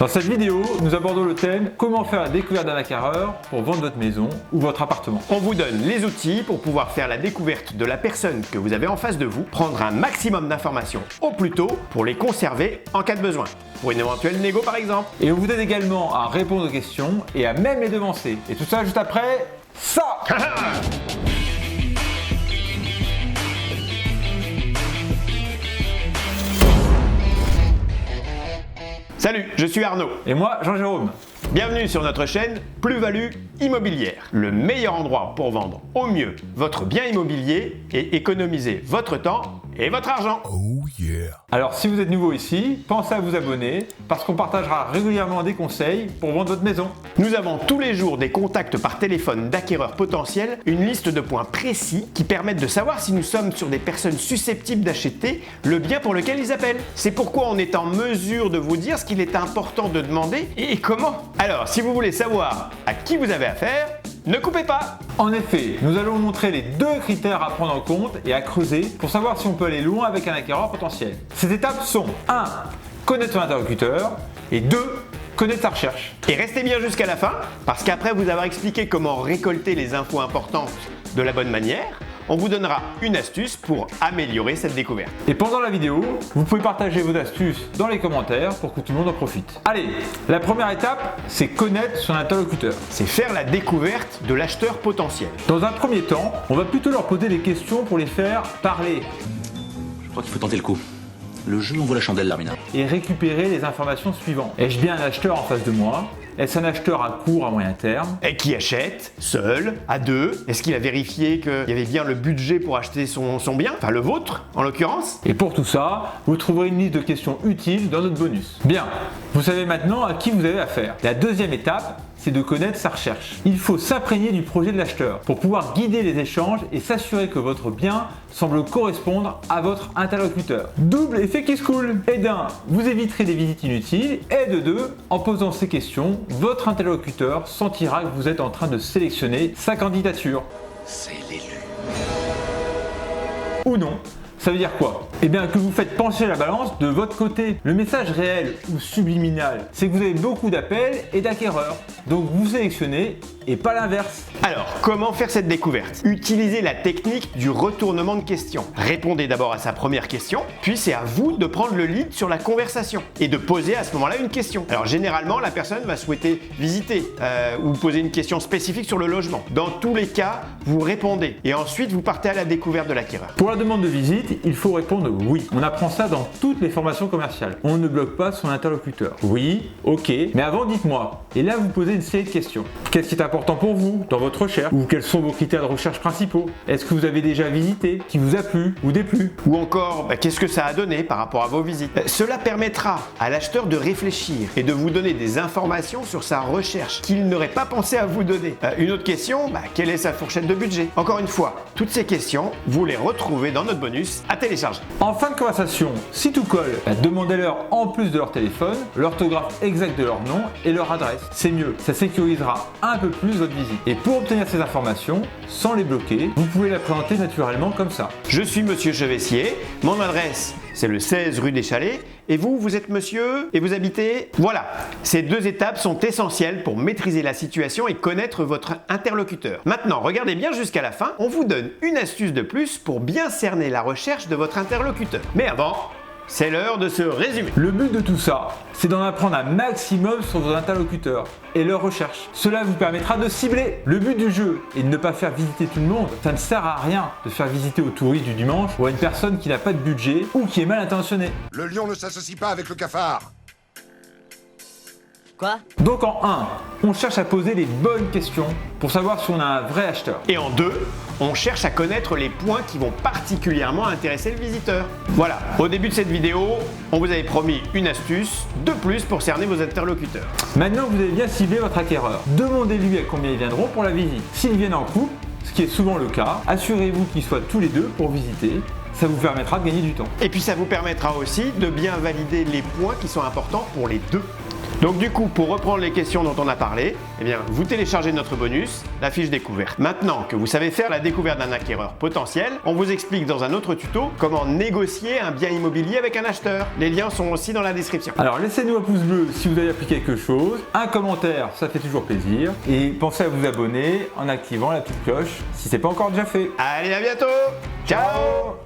Dans cette vidéo, nous abordons le thème comment faire la découverte d'un acquéreur pour vendre votre maison ou votre appartement. On vous donne les outils pour pouvoir faire la découverte de la personne que vous avez en face de vous, prendre un maximum d'informations au plus tôt pour les conserver en cas de besoin, pour une éventuelle négo par exemple. Et on vous aide également à répondre aux questions et à même les devancer. Et tout ça juste après ça. Salut, je suis Arnaud. Et moi, Jean-Jérôme. Bienvenue sur notre chaîne Plus-Value Immobilière, le meilleur endroit pour vendre au mieux votre bien immobilier et économiser votre temps et votre argent. Oh yeah. Alors si vous êtes nouveau ici, pensez à vous abonner parce qu'on partagera régulièrement des conseils pour vendre votre maison. Nous avons tous les jours des contacts par téléphone d'acquéreurs potentiels, une liste de points précis qui permettent de savoir si nous sommes sur des personnes susceptibles d'acheter le bien pour lequel ils appellent. C'est pourquoi on est en mesure de vous dire ce qu'il est important de demander et comment. Alors si vous voulez savoir à qui vous avez affaire, ne coupez pas. En effet, nous allons vous montrer les deux critères à prendre en compte et à creuser pour savoir si on peut aller loin avec un acquéreur potentiel. Ces étapes sont 1. Connaître son interlocuteur et 2. Connaître sa recherche. Et restez bien jusqu'à la fin, parce qu'après vous avoir expliqué comment récolter les infos importantes de la bonne manière, on vous donnera une astuce pour améliorer cette découverte. Et pendant la vidéo, vous pouvez partager vos astuces dans les commentaires pour que tout le monde en profite. Allez, la première étape, c'est connaître son interlocuteur. C'est faire la découverte de l'acheteur potentiel. Dans un premier temps, on va plutôt leur poser des questions pour les faire parler. Je crois qu'il faut tenter le coup. Le jeu en vaut la chandelle, Larmina. Et récupérer les informations suivantes. Ai-je bien un acheteur en face de moi ? Est-ce un acheteur à court, à moyen terme ? Et qui achète ? Seul ? À deux ? Est-ce qu'il a vérifié qu'il y avait bien le budget pour acheter son bien ? Enfin le vôtre, en l'occurrence ? Et pour tout ça, vous trouverez une liste de questions utiles dans notre bonus. Bien, vous savez maintenant à qui vous avez affaire. La deuxième étape, c'est de connaître sa recherche. Il faut s'imprégner du projet de l'acheteur pour pouvoir guider les échanges et s'assurer que votre bien semble correspondre à votre interlocuteur. Double effet qui se coule. Et d'un, vous éviterez des visites inutiles et de deux, en posant ces questions, votre interlocuteur sentira que vous êtes en train de sélectionner sa candidature. C'est l'élu. Ou non. Ça veut dire quoi ? Eh bien que vous faites pencher la balance de votre côté. Le message réel ou subliminal, c'est que vous avez beaucoup d'appels et d'acquéreurs. Donc vous sélectionnez et pas l'inverse. Alors, comment faire cette découverte ? Utilisez la technique du retournement de questions. Répondez d'abord à sa première question, puis c'est à vous de prendre le lead sur la conversation et de poser à ce moment-là une question. Alors généralement, la personne va souhaiter visiter ou poser une question spécifique sur le logement. Dans tous les cas, vous répondez et ensuite vous partez à la découverte de l'acquéreur. Pour la demande de visite, il faut répondre oui. On apprend ça dans toutes les formations commerciales. On ne bloque pas son interlocuteur. Oui, ok, mais avant dites-moi. Et là vous posez une série de questions. Qu'est-ce qui est important pour vous dans votre recherche? Ou quels sont vos critères de recherche principaux? Est-ce que vous avez déjà visité? Qui vous a plu ou déplu? Ou encore, qu'est-ce que ça a donné par rapport à vos visites? Cela permettra à l'acheteur de réfléchir et de vous donner des informations sur sa recherche qu'il n'aurait pas pensé à vous donner. Une autre question, quelle est sa fourchette de budget? Encore une fois, toutes ces questions, vous les retrouvez dans notre bonus à télécharger. En fin de conversation, si tout colle, demandez-leur en plus de leur téléphone, l'orthographe exacte de leur nom et leur adresse. C'est mieux, ça sécurisera un peu plus votre visite. Et pour obtenir ces informations, sans les bloquer, vous pouvez la présenter naturellement comme ça. Je suis Monsieur Chevessier, mon adresse c'est le 16 rue des Chalets, et vous êtes monsieur et vous habitez... Voilà, ces deux étapes sont essentielles pour maîtriser la situation et connaître votre interlocuteur. Maintenant, regardez bien jusqu'à la fin, on vous donne une astuce de plus pour bien cerner la recherche de votre interlocuteur. Mais avant, c'est l'heure de se résumer. Le but de tout ça, c'est d'en apprendre un maximum sur vos interlocuteurs et leurs recherches. Cela vous permettra de cibler. Le but du jeu est de ne pas faire visiter tout le monde. Ça ne sert à rien de faire visiter aux touristes du dimanche ou à une personne qui n'a pas de budget ou qui est mal intentionnée. Le lion ne s'associe pas avec le cafard. Quoi ? Donc en 1, on cherche à poser les bonnes questions pour savoir si on a un vrai acheteur. Et en 2, on cherche à connaître les points qui vont particulièrement intéresser le visiteur. Voilà, au début de cette vidéo, on vous avait promis une astuce de plus pour cerner vos interlocuteurs. Maintenant que vous avez bien ciblé votre acquéreur, demandez-lui à combien ils viendront pour la visite. S'ils viennent en couple, ce qui est souvent le cas, assurez-vous qu'ils soient tous les deux pour visiter. Ça vous permettra de gagner du temps. Et puis ça vous permettra aussi de bien valider les points qui sont importants pour les deux. Donc du coup, pour reprendre les questions dont on a parlé, eh bien, vous téléchargez notre bonus, la fiche découverte. Maintenant que vous savez faire la découverte d'un acquéreur potentiel, on vous explique dans un autre tuto comment négocier un bien immobilier avec un acheteur. Les liens sont aussi dans la description. Alors laissez-nous un pouce bleu si vous avez appris quelque chose, un commentaire, ça fait toujours plaisir, et pensez à vous abonner en activant la petite cloche si c'est pas encore déjà fait. Allez, à bientôt. Ciao.